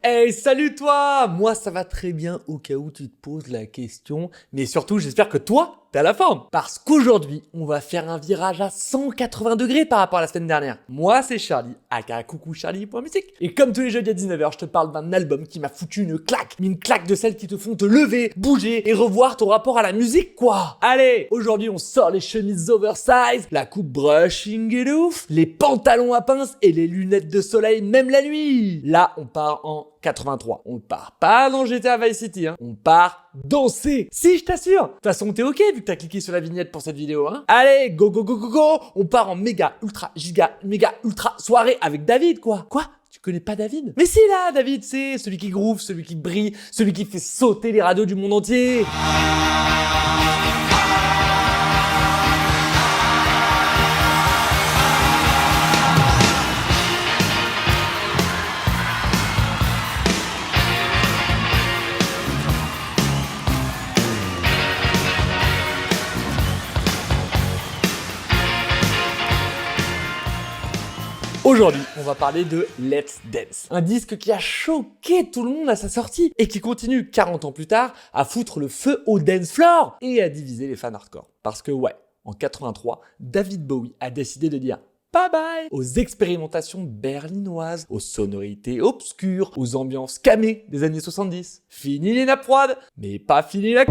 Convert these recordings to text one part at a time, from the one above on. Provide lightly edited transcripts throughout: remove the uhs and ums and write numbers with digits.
Hey, salut toi! Moi ça va très bien au cas où tu te poses la question, mais surtout j'espère que toi, t'es à la forme. Parce qu'aujourd'hui, on va faire un virage à 180 degrés par rapport à la semaine dernière. Moi c'est Charlie, aka coucou Charlie.musique. Et comme tous les jeudis à 19h, je te parle d'un album qui m'a foutu une claque. Mais une claque de celles qui te font te lever, bouger et revoir ton rapport à la musique quoi. Allez, aujourd'hui on sort les chemises oversize, la coupe brushing et de ouf, les pantalons à pince et les lunettes de soleil même la nuit. Là on part en 83. On part pas dans GTA Vice City, hein. On part danser. Si, je t'assure. De toute façon, t'es ok vu que t'as cliqué sur la vignette pour cette vidéo, hein. Allez, go, go, go, go, go. On part en méga, ultra, giga, méga, ultra soirée avec David, quoi. Quoi? Tu connais pas David? Mais si là, David, c'est celui qui groove, celui qui brille, celui qui fait sauter les radios du monde entier. Aujourd'hui, on va parler de Let's Dance, un disque qui a choqué tout le monde à sa sortie et qui continue 40 ans plus tard à foutre le feu au dance floor et à diviser les fans hardcore. Parce que ouais, en 83, David Bowie a décidé de dire bye bye aux expérimentations berlinoises, aux sonorités obscures, aux ambiances camées des années 70. Fini les nappes froides, mais pas fini la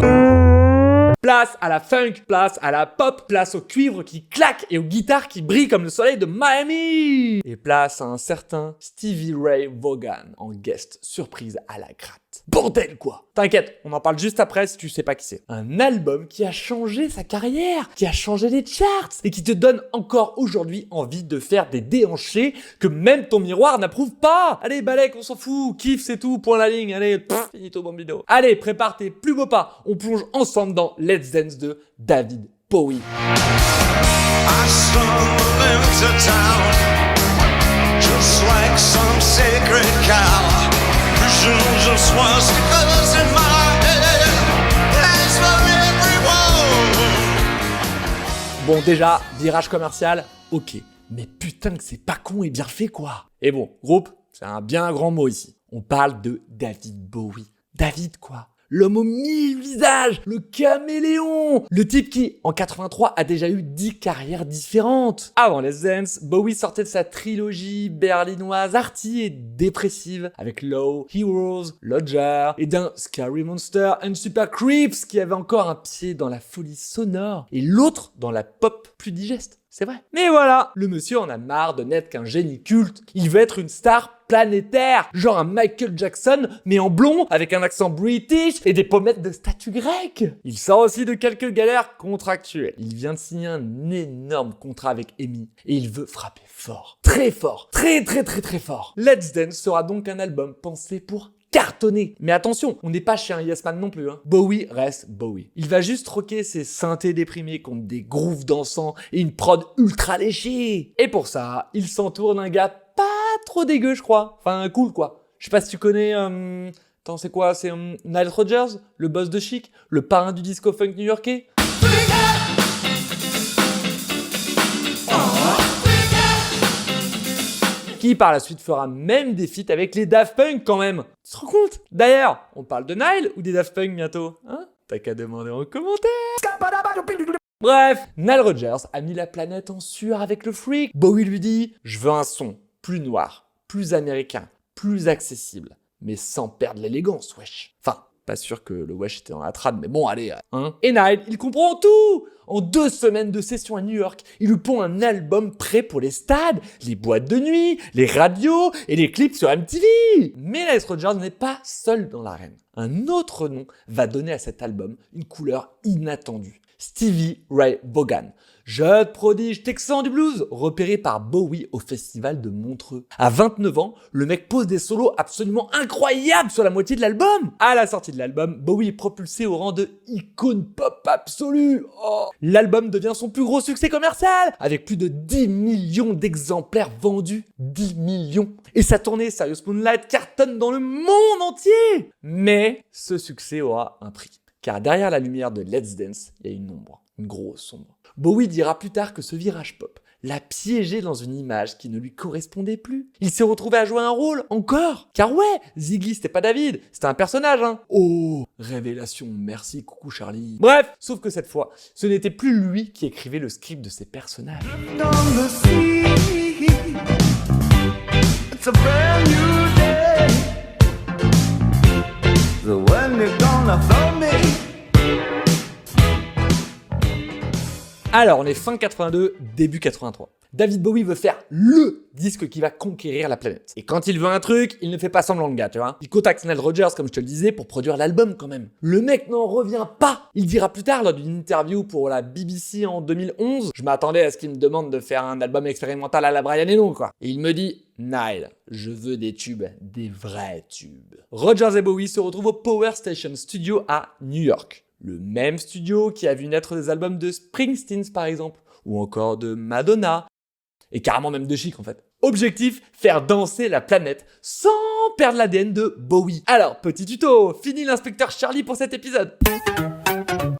Place à la funk, place à la pop, place au cuivre qui claque et aux guitares qui brillent comme le soleil de Miami. Et place à un certain Stevie Ray Vaughan en guest surprise à la gratte. Bordel quoi! T'inquiète, on en parle juste après si tu sais pas qui c'est. Un album qui a changé sa carrière, qui a changé les charts et qui te donne encore aujourd'hui envie de faire des déhanchés que même ton miroir n'approuve pas. Allez Balek, on s'en fout, kiffe c'est tout, point la ligne, allez, finito bambino. Allez, prépare tes plus beaux pas, on plonge ensemble dans Let's Dance de David Bowie. I stumble into town, just like some sacred cow. Visions of swastikas in my head, that's for everyone. Bon déjà, virage commercial, ok. Mais putain que c'est pas con et bien fait quoi. Et bon, groupe, c'est un bien grand mot ici. On parle de David Bowie. David quoi? L'homme aux 1000 visages, le caméléon, le type qui, en 83, a déjà eu 10 carrières différentes. Avant Let's Dance, Bowie sortait de sa trilogie berlinoise arty et dépressive, avec Low, Heroes, Lodger, et d'un Scary Monster and Super Creeps qui avait encore un pied dans la folie sonore et l'autre dans la pop plus digeste. C'est vrai. Mais voilà, le monsieur en a marre de n'être qu'un génie culte. Il veut être une star planétaire, genre un Michael Jackson, mais en blond, avec un accent british et des pommettes de statue grecque. Il sort aussi de quelques galères contractuelles. Il vient de signer un énorme contrat avec EMI et il veut frapper fort. Très fort. Très très très très fort. Let's Dance sera donc un album pensé pour cartonné. Mais attention, on n'est pas chez un Yes Man non plus, hein. Bowie reste Bowie. Il va juste troquer ses synthés déprimés contre des grooves dansants et une prod ultra léchée. Et pour ça, il s'entoure d'un gars pas trop dégueu, je crois. Enfin, cool, quoi. Je sais pas si tu connais... Attends, c'est quoi? C'est Nile Rodgers, le boss de Chic, le parrain du disco funk new-yorkais. Qui par la suite fera même des feats avec les Daft Punk quand même. Tu te rends compte? D'ailleurs, on parle de Nile ou des Daft Punk bientôt? Hein? T'as qu'à demander en commentaire. Bref, Nile Rodgers a mis la planète en sueur avec le freak. Bowie lui dit « Je veux un son plus noir, plus américain, plus accessible, mais sans perdre l'élégance, wesh. » Enfin, pas sûr que le wesh était dans la trad, mais bon, allez, hein. Et Nile, il comprend tout. En 2 semaines de session à New York, il lui pond un album prêt pour les stades, les boîtes de nuit, les radios et les clips sur MTV. Mais Nile Rodgers n'est pas seul dans l'arène. Un autre nom va donner à cet album une couleur inattendue. Stevie Ray Vaughan, jeune prodige texan du blues, repéré par Bowie au festival de Montreux. À 29 ans, le mec pose des solos absolument incroyables sur la moitié de l'album. À la sortie de l'album, Bowie est propulsé au rang de icône pop absolue. Oh. L'album devient son plus gros succès commercial, avec plus de 10 millions d'exemplaires vendus. 10 millions. Et sa tournée Serious Moonlight cartonne dans le monde entier. Mais ce succès aura un prix. Car derrière la lumière de Let's Dance, il y a une ombre, une grosse ombre. Bowie dira plus tard que ce virage pop l'a piégé dans une image qui ne lui correspondait plus. Il s'est retrouvé à jouer un rôle, encore. Car ouais, Ziggy, c'était pas David, c'était un personnage, hein. Oh, révélation, merci, coucou Charlie. Bref, sauf que cette fois, ce n'était plus lui qui écrivait le script de ses personnages. On the sea, it's a brand new day. So when you're gonna throw me? Alors, on est fin 82, début 83. David Bowie veut faire LE disque qui va conquérir la planète. Et quand il veut un truc, il ne fait pas semblant le gars, tu vois. Il contacte Nile Rodgers, comme je te le disais, pour produire l'album quand même. Le mec n'en revient pas. Il dira plus tard, lors d'une interview pour la BBC en 2011, je m'attendais à ce qu'il me demande de faire un album expérimental à la Brian Eno, quoi. Et il me dit, Nile, je veux des tubes, des vrais tubes. Rodgers et Bowie se retrouvent au Power Station Studio à New York. Le même studio qui a vu naître des albums de Springsteen par exemple, ou encore de Madonna, et carrément même de Chic en fait. Objectif, faire danser la planète sans perdre l'ADN de Bowie. Alors, petit tuto, fini l'inspecteur Charlie pour cet épisode.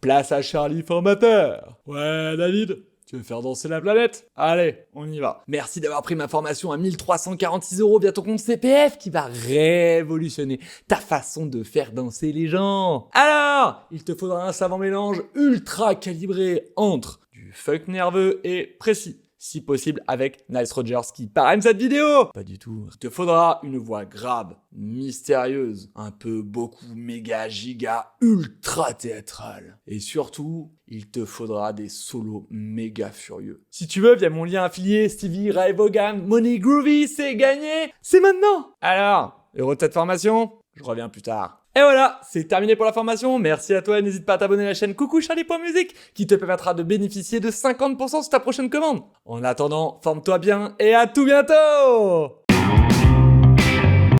Place à Charlie formateur. Ouais David, tu veux faire danser la planète? Allez, on y va. Merci d'avoir pris ma formation à 1346 € via ton compte CPF qui va révolutionner ta façon de faire danser les gens. Alors, il te faudra un savant mélange ultra calibré entre du funk nerveux et précis. Si possible avec Nile Rodgers qui parraine cette vidéo. Pas du tout. Il te faudra une voix grave, mystérieuse, un peu beaucoup méga giga ultra théâtrale. Et surtout, il te faudra des solos méga furieux. Si tu veux, via mon lien affilié, Stevie Ray Vaughan, Money Groovy, c'est gagné. C'est maintenant. Alors, heureux de cette formation? Je reviens plus tard. Et voilà, c'est terminé pour la formation. Merci à toi et n'hésite pas à t'abonner à la chaîne Coucou Charlie.music qui te permettra de bénéficier de 50% sur ta prochaine commande. En attendant, forme-toi bien et à tout bientôt.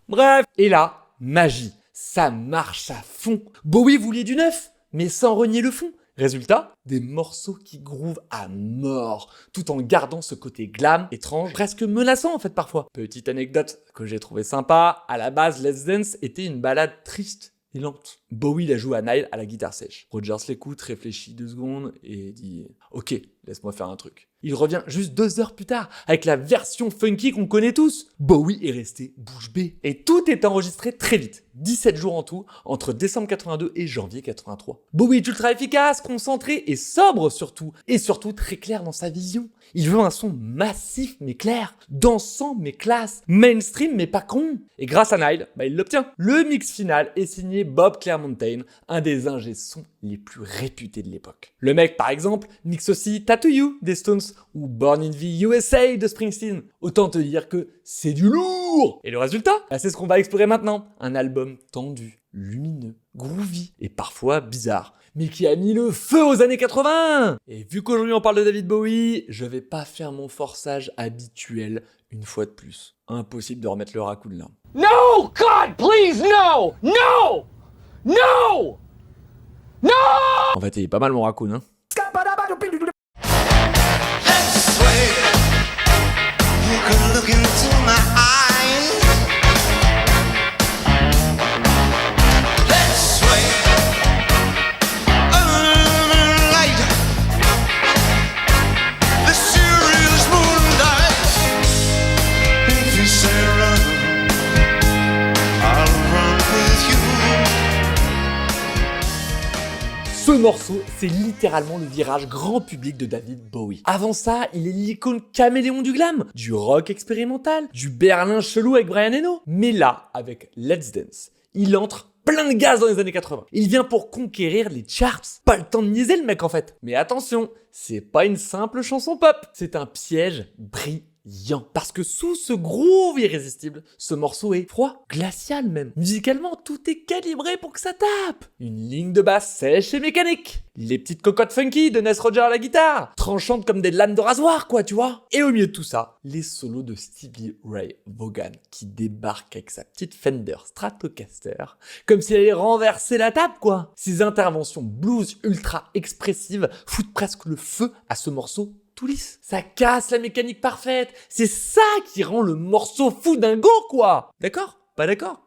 Bref, et là, magie. Ça marche à fond. Bowie voulait du neuf, mais sans renier le fond. Résultat, des morceaux qui groovent à mort, tout en gardant ce côté glam, étrange, presque menaçant en fait parfois. Petite anecdote que j'ai trouvé sympa, à la base Let's Dance était une balade triste et lente. Bowie la joue à Nile à la guitare sèche. Rodgers l'écoute, réfléchit 2 secondes et dit « Ok, laisse-moi faire un truc ». Il revient juste 2 heures plus tard, avec la version funky qu'on connaît tous. Bowie est resté bouche bée. Et tout est enregistré très vite, 17 jours en tout, entre décembre 82 et janvier 83. Bowie est ultra efficace, concentré et sobre surtout, et surtout très clair dans sa vision. Il veut un son massif mais clair, dansant mais classe, mainstream mais pas con. Et grâce à Nile, il l'obtient. Le mix final est signé Bob Clearmountain, un des ingé sons les plus réputés de l'époque. Le mec, par exemple, mixe aussi Tattoo You des Stones ou Born in the USA de Springsteen. Autant te dire que c'est du lourd! Et le résultat, c'est ce qu'on va explorer maintenant. Un album tendu, lumineux, groovy et parfois bizarre, mais qui a mis le feu aux années 80! Et vu qu'aujourd'hui on parle de David Bowie, je vais pas faire mon forçage habituel une fois de plus. Impossible de remettre le raccoon là. No! God, please, no! No! No! No! En fait, il est pas mal mon raccoon, hein. Let's sway. You can look into my eyes. Let's sway. Under the light. The serious moonlight. If you say run, I'll run with you. Ce morceau, c'est littéralement le virage grand public de David Bowie. Avant ça, il est l'icône caméléon du glam, du rock expérimental, du Berlin chelou avec Brian Eno. Mais là, avec Let's Dance, il entre plein de gaz dans les années 80. Il vient pour conquérir les charts. Pas le temps de niaiser le mec en fait. Mais attention, c'est pas une simple chanson pop. C'est un piège brillant. Parce que sous ce groove irrésistible, ce morceau est froid, glacial même. Musicalement, tout est calibré pour que ça tape. Une ligne de basse sèche et mécanique. Les petites cocottes funky de Nile Rodgers à la guitare, tranchantes comme des lames de rasoir, quoi, tu vois. Et au milieu de tout ça, les solos de Stevie Ray Vaughan qui débarque avec sa petite Fender Stratocaster, comme s'il allait renverser la table, quoi. Ces interventions blues ultra expressives foutent presque le feu à ce morceau tout lisse. Ça casse la mécanique parfaite. C'est ça qui rend le morceau fou dingo, quoi. D'accord? Pas d'accord?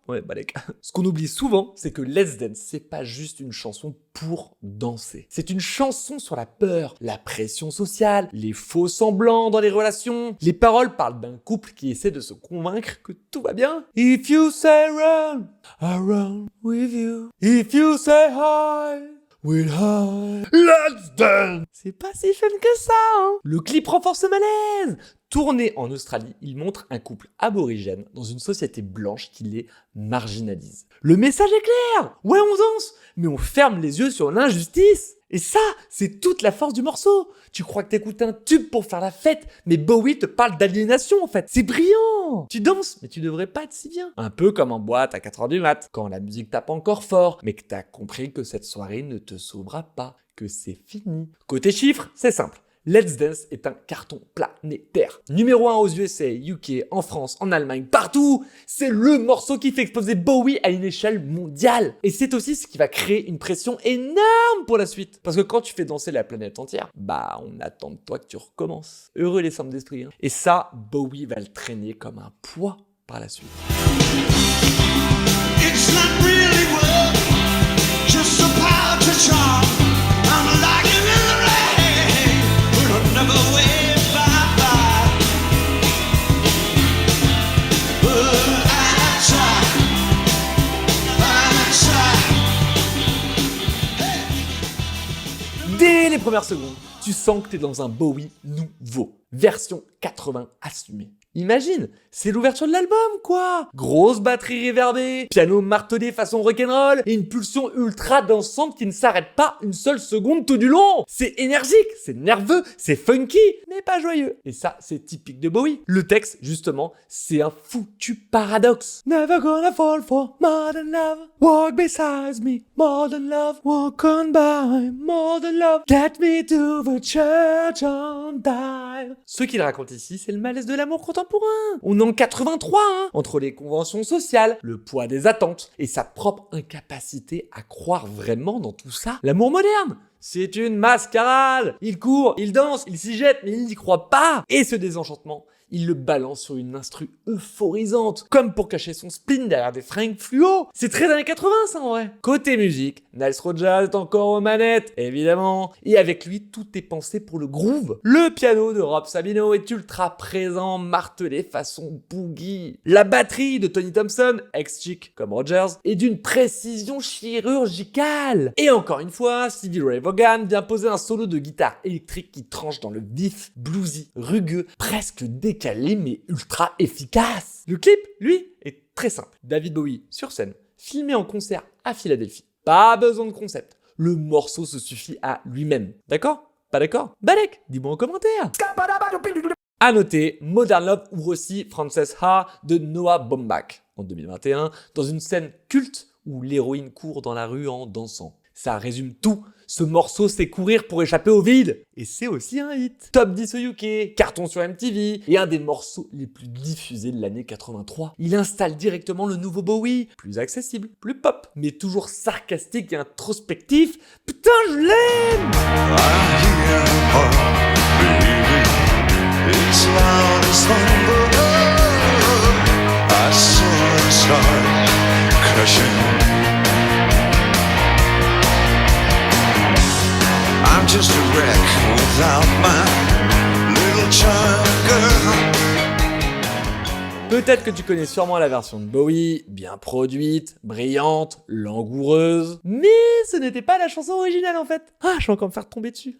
Ouais, Balek. Ce qu'on oublie souvent, c'est que Let's Dance, c'est pas juste une chanson pour danser. C'est une chanson sur la peur, la pression sociale, les faux semblants dans les relations. Les paroles parlent d'un couple qui essaie de se convaincre que tout va bien. If you say run, I run with you. If you say hi, we'll hide. Let's dance. C'est pas si fun que ça, hein. Le clip renforce ce malaise. Tourné en Australie, il montre un couple aborigène dans une société blanche qui les marginalise. Le message est clair. Ouais, on danse, mais on ferme les yeux sur l'injustice. Et ça, c'est toute la force du morceau. Tu crois que t'écoutes un tube pour faire la fête, mais Bowie te parle d'aliénation en fait. C'est brillant. Tu danses, mais tu devrais pas être si bien. Un peu comme en boîte à 4h du mat, quand la musique tape encore fort, mais que t'as compris que cette soirée ne te sauvera pas, que c'est fini. Côté chiffres, c'est simple. Let's Dance est un carton planétaire. Numéro 1 aux USA, UK, en France, en Allemagne, partout. C'est le morceau qui fait exploser Bowie à une échelle mondiale. Et c'est aussi ce qui va créer une pression énorme pour la suite. Parce que quand tu fais danser la planète entière, bah on attend de toi que tu recommences. Heureux les simples d'esprit. Hein. Et ça, Bowie va le traîner comme un poids par la suite. It's not really work, just a power to charm. I'm like it in the rain, but I'll never wave bye-bye. But I try. Dès les premières secondes, tu sens que t'es dans un Bowie nouveau. Version 80 assumée. Imagine, c'est l'ouverture de l'album, quoi. Grosse batterie réverbée, piano martelé façon rock'n'roll, et une pulsion ultra dansante qui ne s'arrête pas une seule seconde tout du long. C'est énergique, c'est nerveux, c'est funky, mais pas joyeux. Et ça, c'est typique de Bowie. Le texte, justement, c'est un foutu paradoxe. Never gonna fall for more than love. Walk beside me, more than love. Walk on by, more than love. Get me to the church on time. Ce qu'il raconte ici, c'est le malaise de l'amour contemporain. On est en 83, hein, entre les conventions sociales, le poids des attentes et sa propre incapacité à croire vraiment dans tout ça. L'amour moderne, c'est une mascarade. Il court, il danse, il s'y jette, mais il n'y croit pas. Et ce désenchantement, il le balance sur une instru euphorisante, comme pour cacher son spleen derrière des fringues fluo. C'est très années 80, ça, en vrai. Côté musique, Nile Rodgers est encore aux manettes, évidemment. Et avec lui, tout est pensé pour le groove. Le piano de Rob Sabino est ultra présent, martelé façon boogie. La batterie de Tony Thompson, ex-chic comme Rodgers, est d'une précision chirurgicale. Et encore une fois, Stevie Ray Vaughan vient poser un solo de guitare électrique qui tranche dans le vif, bluesy, rugueux, presque décalé, mais ultra efficace. Le clip, lui, est très simple. David Bowie sur scène, filmé en concert à Philadelphie. Pas besoin de concept. Le morceau se suffit à lui-même. D'accord ? Pas d'accord ? Balek, dis-moi en commentaire. À noter, Modern Love ouvre aussi Frances Ha de Noah Baumbach en 2021 dans une scène culte où l'héroïne court dans la rue en dansant. Ça résume tout. Ce morceau, c'est courir pour échapper au vide. Et c'est aussi un hit. Top 10 au UK, carton sur MTV, et un des morceaux les plus diffusés de l'année 83. Il installe directement le nouveau Bowie, plus accessible, plus pop, mais toujours sarcastique et introspectif. Putain, je l'aime! It's loud as thunder. I saw it start crashing. I'm just a wreck without my little child girl. Peut-être que tu connais sûrement la version de Bowie, bien produite, brillante, langoureuse, mais ce n'était pas la chanson originale en fait. Ah, je vais encore me faire tomber dessus.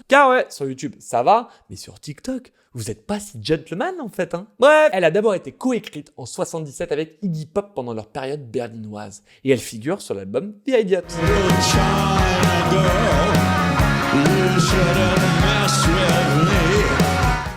Car ouais, sur YouTube, ça va, mais sur TikTok, vous êtes pas si gentleman en fait, hein. Bref, elle a d'abord été coécrite en 77 avec Iggy Pop pendant leur période berlinoise, et elle figure sur l'album The Idiot.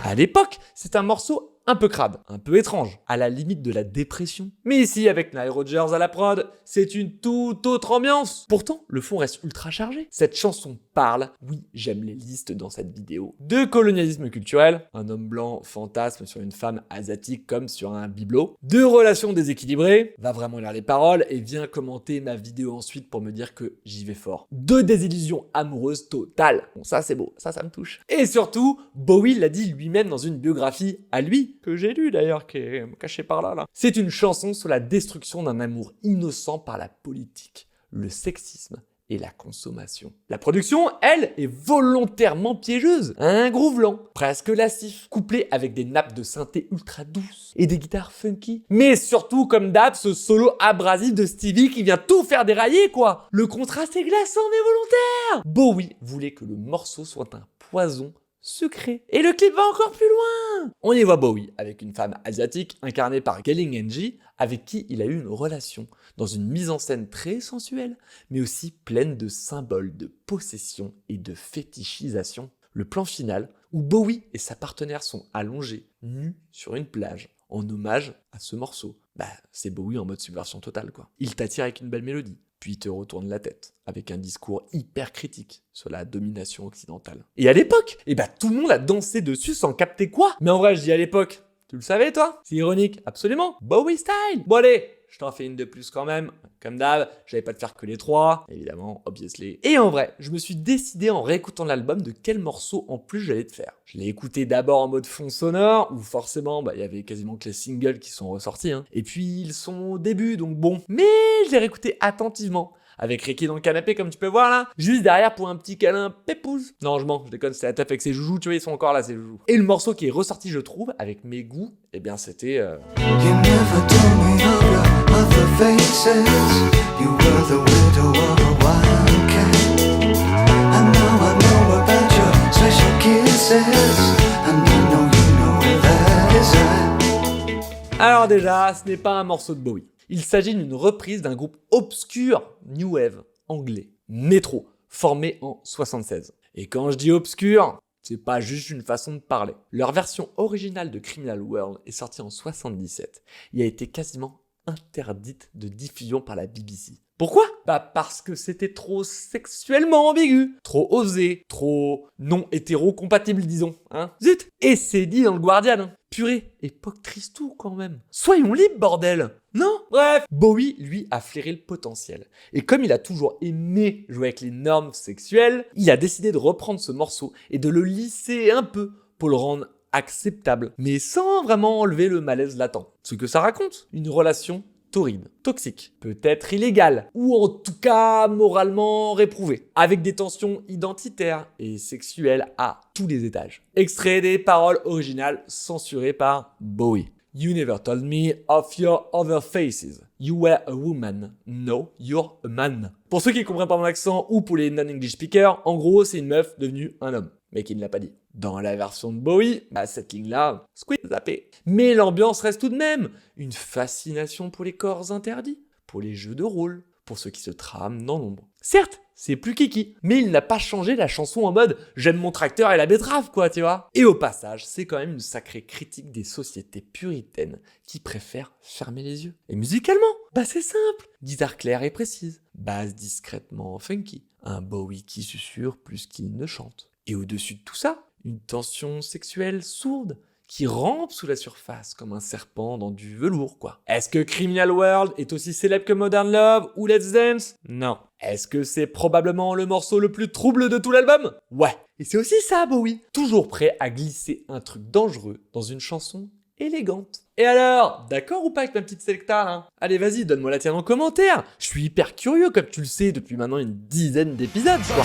À l'époque, c'est un morceau un peu crade, un peu étrange, à la limite de la dépression. Mais ici, avec Nile Rodgers à la prod, c'est une toute autre ambiance. Pourtant, le fond reste ultra chargé. Cette chanson parle, oui, j'aime les listes dans cette vidéo, de colonialisme culturel, un homme blanc fantasme sur une femme asiatique comme sur un bibelot, de relations déséquilibrées, va vraiment lire les paroles et viens commenter ma vidéo ensuite pour me dire que j'y vais fort. De désillusions amoureuses totales. Bon, ça c'est beau, ça me touche. Et surtout, Bowie l'a dit lui-même dans une biographie à lui, que j'ai lu d'ailleurs, qui est caché par là. C'est une chanson sur la destruction d'un amour innocent par la politique, le sexisme et la consommation. La production, elle, est volontairement piégeuse. Un groove lent, presque lascif, couplé avec des nappes de synthé ultra douces et des guitares funky. Mais surtout, comme d'hab, ce solo abrasif de Stevie qui vient tout faire dérailler, quoi. Le contraste est glaçant mais volontaire. Bowie voulait que le morceau soit un poison sucré. Et le clip va encore plus loin. On y voit Bowie avec une femme asiatique incarnée par Kelly Genji, avec qui il a eu une relation, dans une mise en scène très sensuelle, mais aussi pleine de symboles de possession et de fétichisation. Le plan final, où Bowie et sa partenaire sont allongés, nus sur une plage, en hommage à ce morceau. C'est Bowie en mode subversion totale, quoi. Il t'attire avec une belle mélodie, puis il te retourne la tête, avec un discours hyper critique sur la domination occidentale. Et à l'époque, tout le monde a dansé dessus sans capter quoi. Mais en vrai, je dis à l'époque, tu le savais toi? C'est ironique, absolument. Bowie style. Bon allez, je t'en fais une de plus quand même. Comme d'hab, j'allais pas te faire que les 3, évidemment, obviously. Et en vrai, je me suis décidé en réécoutant l'album de quel morceau en plus j'allais te faire. Je l'ai écouté d'abord en mode fond sonore, où forcément, il y avait quasiment que les singles qui sont ressortis. Et puis, ils sont au début, donc bon. Mais je l'ai réécouté attentivement. Avec Ricky dans le canapé, comme tu peux voir là, juste derrière pour un petit câlin pépouze. Non, je déconne, c'est la teuf avec ses joujoux, tu vois, ils sont encore là, ces joujoux. Et le morceau qui est ressorti, je trouve, avec mes goûts, c'était... You never told me of your other faces. You were the widow of a wildcat. And now I know about your special kisses. And I know you know where that is at. Alors déjà, ce n'est pas un morceau de Bowie. Il s'agit d'une reprise d'un groupe obscur New Wave anglais, Metro, formé en 76. Et quand je dis obscur, c'est pas juste une façon de parler. Leur version originale de Criminal World est sortie en 77 et a été quasiment interdite de diffusion par la BBC. Pourquoi? Parce que c'était trop sexuellement ambigu, trop osé, trop non hétéro-compatible, disons, Zut! Et c'est dit dans le Guardian, Purée, époque tristou quand même. Soyons libres, bordel! Non? Bref, Bowie, lui, a flairé le potentiel. Et comme il a toujours aimé jouer avec les normes sexuelles, il a décidé de reprendre ce morceau et de le lisser un peu pour le rendre acceptable, mais sans vraiment enlever le malaise latent. Ce que ça raconte, une relation torride, toxique, peut-être illégale, ou en tout cas moralement réprouvée, avec des tensions identitaires et sexuelles à tous les étages. Extrait des paroles originales censurées par Bowie. You never told me of your other faces. You were a woman. No, you're a man. Pour ceux qui comprennent pas mon accent ou pour les non-English speakers, en gros, c'est une meuf devenue un homme, mais qui ne l'a pas dit. Dans la version de Bowie, cette ligne-là, squeeze, zappé. Mais l'ambiance reste tout de même une fascination pour les corps interdits, pour les jeux de rôle, pour ceux qui se trament dans l'ombre. Certes, c'est plus kiki, mais il n'a pas changé la chanson en mode « j'aime mon tracteur et la betterave », quoi, tu vois. Et au passage, c'est quand même une sacrée critique des sociétés puritaines qui préfèrent fermer les yeux. Et musicalement, c'est simple. Guitare claire et précise, basse discrètement funky, un Bowie qui susurre plus qu'il ne chante. Et au-dessus de tout ça, une tension sexuelle sourde qui rampe sous la surface comme un serpent dans du velours, quoi. Est-ce que Criminal World est aussi célèbre que Modern Love ou Let's Dance? Non. Est-ce que c'est probablement le morceau le plus trouble de tout l'album? Ouais. Et c'est aussi ça, Bowie. Toujours prêt à glisser un truc dangereux dans une chanson élégante. Et alors, d'accord ou pas avec ma petite secta, là? Allez, vas-y, donne-moi la tienne en commentaire. Je suis hyper curieux, comme tu le sais, depuis maintenant une dizaine d'épisodes, quoi.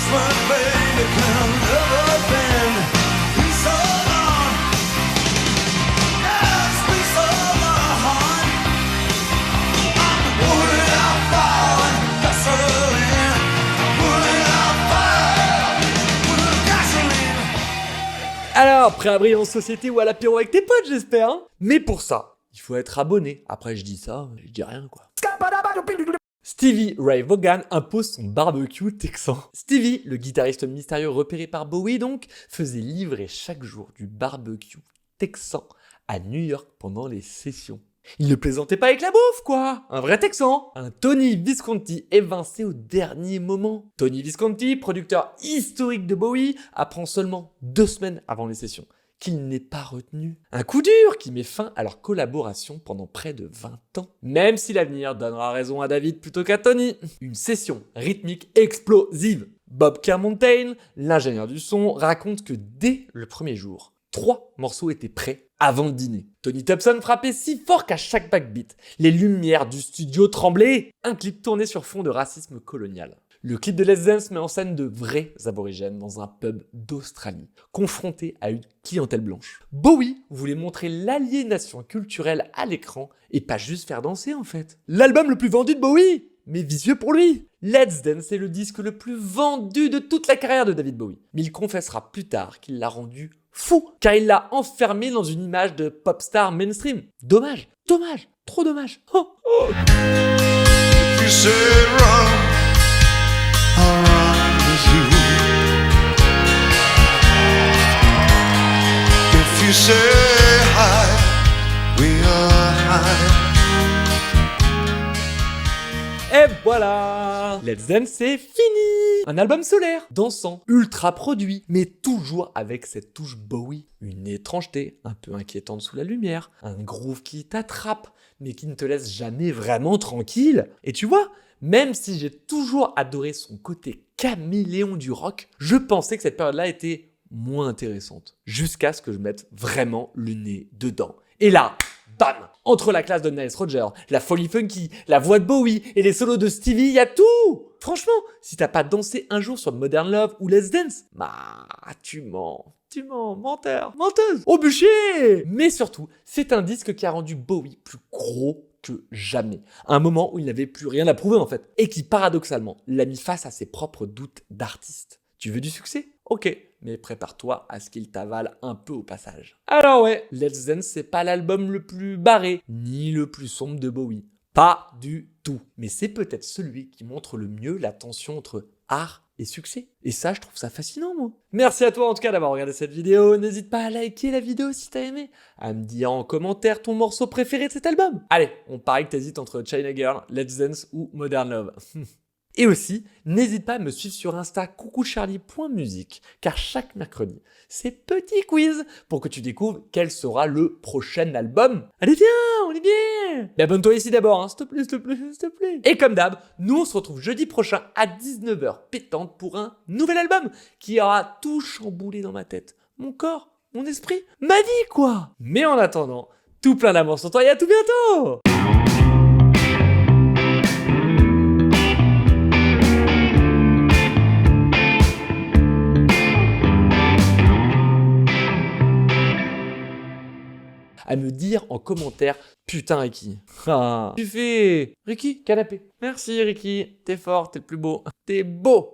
Alors, prêt à briller en société ou à l'apéro avec tes potes, j'espère, Mais pour ça, il faut être abonné. Après, je dis ça, je dis rien, quoi. Stevie Ray Vaughan impose son barbecue texan. Stevie, le guitariste mystérieux repéré par Bowie donc, faisait livrer chaque jour du barbecue texan à New York pendant les sessions. Il ne plaisantait pas avec la bouffe, quoi. Un vrai texan. Un Tony Visconti évincé au dernier moment. Tony Visconti, producteur historique de Bowie, apprend seulement 2 semaines avant les sessions qu'il n'est pas retenu. Un coup dur qui met fin à leur collaboration pendant près de 20 ans. Même si l'avenir donnera raison à David plutôt qu'à Tony. Une session rythmique explosive. Bob Kermontane, l'ingénieur du son, raconte que dès le premier jour, 3 morceaux étaient prêts avant le dîner. Tony Thompson frappait si fort qu'à chaque backbeat, les lumières du studio tremblaient. Un clip tourné sur fond de racisme colonial. Le clip de Let's Dance met en scène de vrais aborigènes dans un pub d'Australie, confrontés à une clientèle blanche. Bowie voulait montrer l'aliénation culturelle à l'écran et pas juste faire danser en fait. L'album le plus vendu de Bowie, mais vicieux pour lui. Let's Dance est le disque le plus vendu de toute la carrière de David Bowie. Mais il confessera plus tard qu'il l'a rendu fou, car il l'a enfermé dans une image de pop star mainstream. Dommage, trop dommage. Oh. If you say run, I'll run with you. If you say hide, we are high. Et voilà, Let's Dance, c'est fini. Un album solaire, dansant, ultra produit, mais toujours avec cette touche Bowie. Une étrangeté, un peu inquiétante sous la lumière, un groove qui t'attrape, mais qui ne te laisse jamais vraiment tranquille. Et tu vois, même si j'ai toujours adoré son côté caméléon du rock, je pensais que cette période-là était moins intéressante. Jusqu'à ce que je mette vraiment le nez dedans. Et là, bam! Entre la classe de Nile Rodgers, la folie funky, la voix de Bowie et les solos de Stevie, y a tout! Franchement, si t'as pas dansé un jour sur Modern Love ou Let's Dance, bah, tu mens, menteur, menteuse, au bûcher! Mais surtout, c'est un disque qui a rendu Bowie plus gros que jamais. À un moment où il n'avait plus rien à prouver en fait. Et qui, paradoxalement, l'a mis face à ses propres doutes d'artiste. Tu veux du succès? Ok, mais prépare-toi à ce qu'il t'avale un peu au passage. Alors ouais, Let's Dance, c'est pas l'album le plus barré, ni le plus sombre de Bowie. Pas du tout. Mais c'est peut-être celui qui montre le mieux la tension entre art et succès. Et ça, je trouve ça fascinant, moi. Merci à toi, en tout cas, d'avoir regardé cette vidéo. N'hésite pas à liker la vidéo si t'as aimé, à me dire en commentaire ton morceau préféré de cet album. Allez, on parie que t'hésites entre China Girl, Let's Dance ou Modern Love. Et aussi, n'hésite pas à me suivre sur Insta coucoucharlie.musique, car chaque mercredi, c'est petit quiz pour que tu découvres quel sera le prochain album. Allez viens, on est bien. Mais abonne-toi ici d'abord, hein, s'il te plaît, s'il te plaît, s'il te plaît. Et comme d'hab, nous on se retrouve jeudi prochain à 19h pétante pour un nouvel album qui aura tout chamboulé dans ma tête. Mon corps, mon esprit, ma vie quoi. Mais en attendant, tout plein d'amour sur toi et à tout bientôt. À me dire en commentaire, putain Ricky. Ah, tu fais Ricky, canapé. Merci Ricky, t'es fort, t'es le plus beau. T'es beau.